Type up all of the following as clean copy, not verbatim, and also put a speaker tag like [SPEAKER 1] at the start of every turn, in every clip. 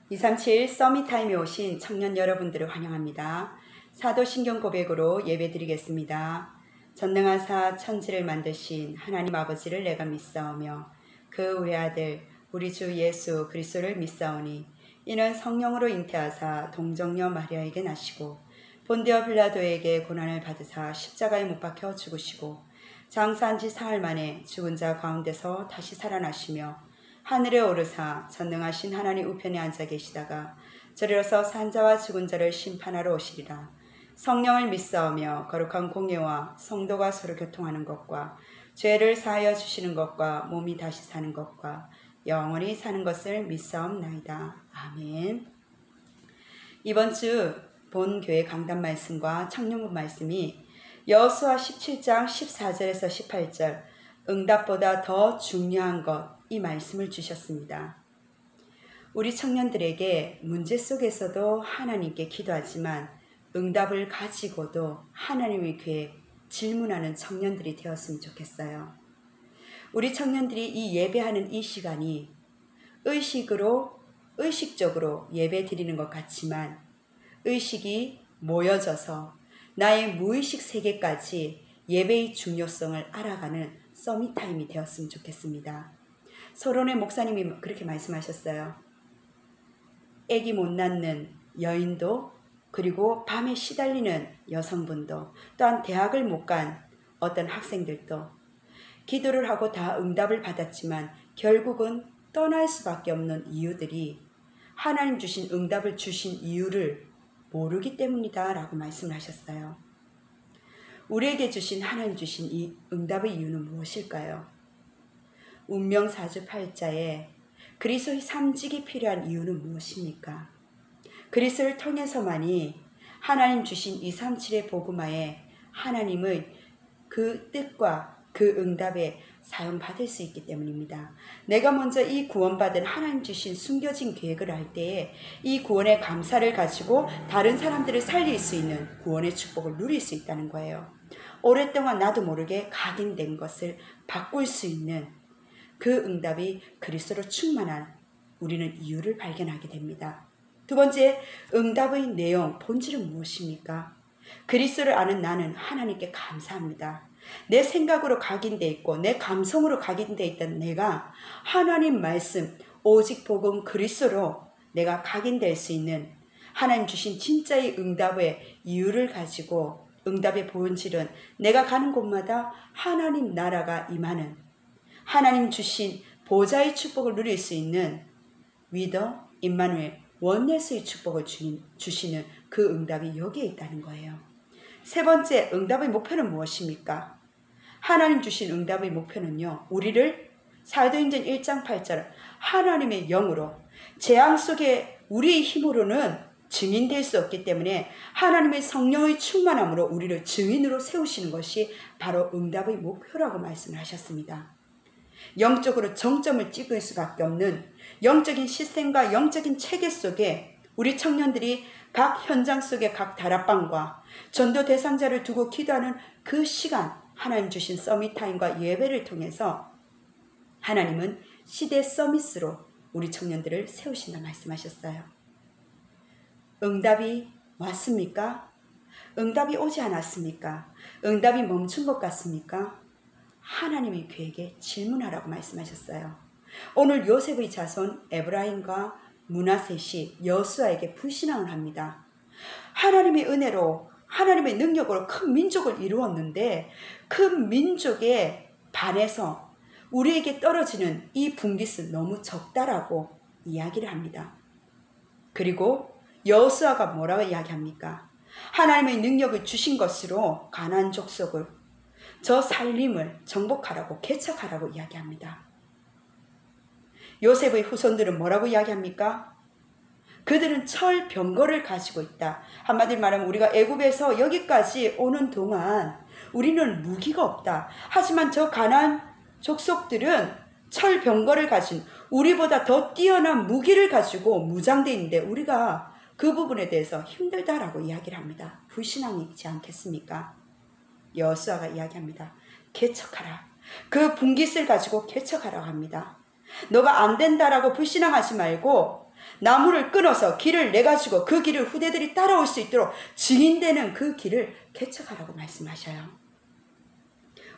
[SPEAKER 1] 237 서밋타임에 오신 청년 여러분들을 환영합니다. 사도신경 고백으로 예배드리겠습니다. 전능하사 천지를 만드신 하나님 아버지를 내가 믿사오며 그 외아들 우리 주 예수 그리스도를 믿사오니 이는 성령으로 잉태하사 동정녀 마리아에게 나시고 본디오 빌라도에게 고난을 받으사 십자가에 못 박혀 죽으시고 장사한 지 사흘 만에 죽은 자 가운데서 다시 살아나시며 하늘에 오르사 전능하신 하나님 우편에 앉아 계시다가 저리로서 산 자와 죽은 자를 심판하러 오시리라. 성령을 믿사오며 거룩한 공예와 성도가 서로 교통하는 것과 죄를 사하여 주시는 것과 몸이 다시 사는 것과 영원히 사는 것을 믿사옵나이다. 아멘. 이번 주 본교회 강단 말씀과 청년부 말씀이 여호수아 17장 14절에서 18절 응답보다 더 중요한 것, 이 말씀을 주셨습니다. 우리 청년들에게 문제 속에서도 하나님께 기도하지만 응답을 가지고도 하나님의 귀에 질문하는 청년들이 되었으면 좋겠어요. 우리 청년들이 이 예배하는 이 시간이 의식적으로 예배 드리는 것 같지만 의식이 모여져서 나의 무의식 세계까지 예배의 중요성을 알아가는 서밋타임이 되었으면 좋겠습니다. 서론의 목사님이 그렇게 말씀하셨어요. 아기 못 낳는 여인도, 그리고 밤에 시달리는 여성분도, 또한 대학을 못 간 어떤 학생들도 기도를 하고 다 응답을 받았지만 결국은 떠날 수밖에 없는 이유들이 하나님 주신 응답을 주신 이유를 모르기 때문이다 라고 말씀을 하셨어요. 우리에게 주신 하나님 주신 이 응답의 이유는 무엇일까요? 운명사주 팔자에 그리스도의 삼직이 필요한 이유는 무엇입니까? 그리스도를 통해서만이 하나님 주신 237의 복음화에 하나님의 그 뜻과 그 응답에 사용받을 수 있기 때문입니다. 내가 먼저 이 구원받은 하나님 주신 숨겨진 계획을 할 때에 이 구원의 감사를 가지고 다른 사람들을 살릴 수 있는 구원의 축복을 누릴 수 있다는 거예요. 오랫동안 나도 모르게 각인된 것을 바꿀 수 있는 그 응답이 그리스도로 충만한 우리는 이유를 발견하게 됩니다. 두 번째, 응답의 내용, 본질은 무엇입니까? 그리스도를 아는 나는 하나님께 감사합니다. 내 생각으로 각인되어 있고 내 감성으로 각인되어 있던 내가 하나님 말씀, 오직 복음 그리스도로 내가 각인될 수 있는 하나님 주신 진짜의 응답의 이유를 가지고 응답의 본질은 내가 가는 곳마다 하나님 나라가 임하는 하나님 주신 보좌의 축복을 누릴 수 있는 위더 임마누엘 원네스의 축복을 주시는 그 응답이 여기에 있다는 거예요. 세 번째, 응답의 목표는 무엇입니까? 하나님 주신 응답의 목표는요, 우리를 사도행전 1장 8절 하나님의 영으로 재앙 속에 우리의 힘으로는 증인될 수 없기 때문에 하나님의 성령의 충만함으로 우리를 증인으로 세우시는 것이 바로 응답의 목표라고 말씀을 하셨습니다. 영적으로 정점을 찍을 수밖에 없는 영적인 시스템과 영적인 체계 속에 우리 청년들이 각 현장 속의 각 다락방과 전도 대상자를 두고 기도하는 그 시간, 하나님 주신 서밋타임과 예배를 통해서 하나님은 시대 서밋으로 우리 청년들을 세우신다 말씀하셨어요. 응답이 왔습니까? 응답이 오지 않았습니까? 응답이 멈춘 것 같습니까? 하나님의 계획에 질문하라고 말씀하셨어요. 오늘 요셉의 자손 에브라임과 므낫셋이 여호수아에게 불신앙을 합니다. 하나님의 은혜로 하나님의 능력으로 큰 민족을 이루었는데 그 민족에 반해서 우리에게 떨어지는 이 분깃은 너무 적다라고 이야기를 합니다. 그리고 여호수아가 뭐라고 이야기합니까? 하나님의 능력을 주신 것으로 가나안 족속을 저 살림을 정복하라고 개척하라고 이야기합니다. 요셉의 후손들은 뭐라고 이야기합니까? 그들은 철병거를 가지고 있다. 한마디로 말하면 우리가 애굽에서 여기까지 오는 동안 우리는 무기가 없다. 하지만 저 가나안 족속들은 철병거를 가진 우리보다 더 뛰어난 무기를 가지고 무장되어 있는데 우리가 그 부분에 대해서 힘들다라고 이야기를 합니다. 불신앙이지 않겠습니까? 여호수아가 이야기합니다. 개척하라. 그 분깃을 가지고 개척하라고 합니다. 너가 안 된다라고 불신앙하지 말고 나무를 끊어서 길을 내가지고 그 길을 후대들이 따라올 수 있도록 증인되는 그 길을 개척하라고 말씀하셔요.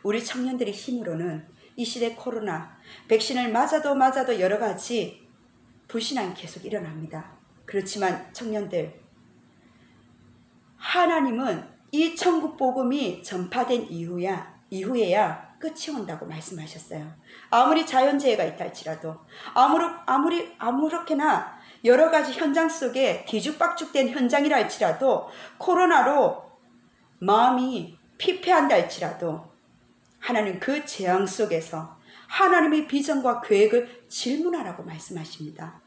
[SPEAKER 1] 우리 청년들의 힘으로는 이 시대 코로나 백신을 맞아도 여러 가지 불신앙이 계속 일어납니다. 그렇지만 청년들, 하나님은 이 천국 복음이 전파된 이후에야 끝이 온다고 말씀하셨어요. 아무리 자연재해가 있다 할지라도, 아무렇게나 여러 가지 현장 속에 뒤죽박죽된 현장이라 할지라도, 코로나로 마음이 피폐한다 할지라도, 하나님 그 재앙 속에서 하나님의 비전과 계획을 질문하라고 말씀하십니다.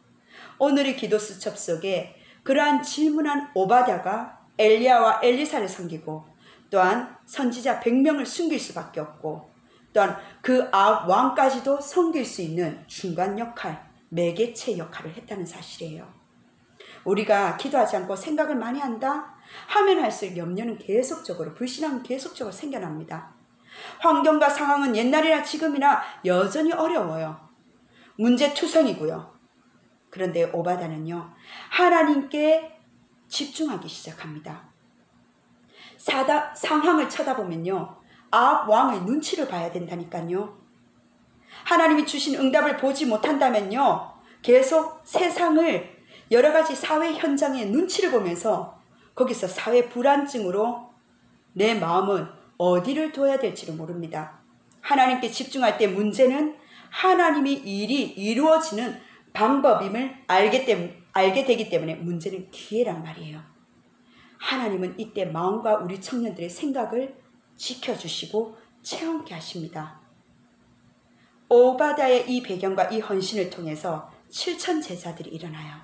[SPEAKER 1] 오늘의 기도 수첩 속에 그러한 질문한 오바댜가 엘리야와 엘리사를 섬기고, 또한 선지자 100명을 숨길 수밖에 없고, 또한 그 악 왕까지도 섬길 수 있는 중간 역할, 매개체 역할을 했다는 사실이에요. 우리가 기도하지 않고 생각을 많이 한다 하면 할수록 염려는 계속적으로, 불신앙은 계속적으로 생겨납니다. 환경과 상황은 옛날이나 지금이나 여전히 어려워요. 문제투성이고요. 그런데 오바댜는요, 하나님께 집중하기 시작합니다. 상황을 쳐다보면요, 아합 왕의 눈치를 봐야 된다니까요. 하나님이 주신 응답을 보지 못한다면요, 계속 세상을 여러 가지 사회 현장의 눈치를 보면서 거기서 사회 불안증으로 내 마음은 어디를 둬야 될지를 모릅니다. 하나님께 집중할 때 문제는 하나님이 일이 이루어지는 방법임을 알게 되기 때문에 문제는 기회란 말이에요. 하나님은 이때 마음과 우리 청년들의 생각을 지켜주시고 체험케 하십니다. 오바댜의 이 배경과 이 헌신을 통해서 7천 제자들이 일어나요.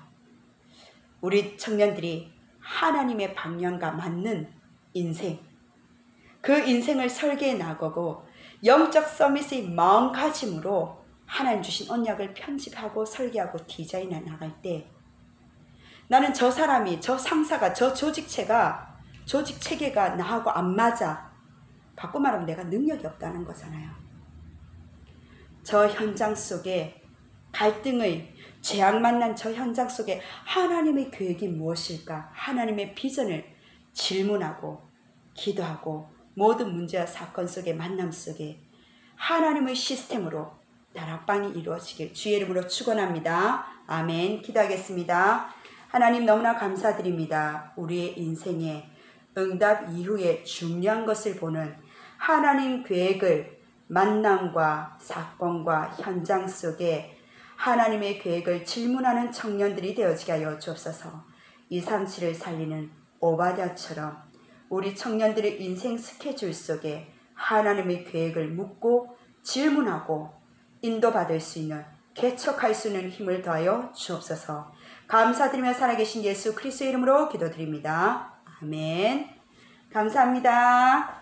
[SPEAKER 1] 우리 청년들이 하나님의 방향과 맞는 인생, 그 인생을 설계해 나가고 영적 서밋의 마음가짐으로 하나님 주신 언약을 편집하고 설계하고 디자인해 나갈 때, 나는 저 사람이, 저 상사가, 저 조직 체계가 나하고 안 맞아. 바꿔 말하면 내가 능력이 없다는 거잖아요. 저 현장 속에 갈등의 재앙 만난 저 현장 속에 하나님의 계획이 무엇일까? 하나님의 비전을 질문하고 기도하고 모든 문제와 사건 속에 만남 속에 하나님의 시스템으로 다락방이 이루어지길 주의 이름으로 축원합니다. 아멘. 기도하겠습니다. 하나님 너무나 감사드립니다. 우리의 인생에 응답 이후에 중요한 것을 보는 하나님 계획을 만남과 사건과 현장 속에 하나님의 계획을 질문하는 청년들이 되어지게 하여 주옵소서. 237을 살리는 오바댜처럼 우리 청년들의 인생 스케줄 속에 하나님의 계획을 묻고 질문하고 인도받을 수 있는, 개척할 수 있는 힘을 더하여 주옵소서. 감사드리며 살아계신 예수 그리스도의 이름으로 기도드립니다. 아멘. 감사합니다.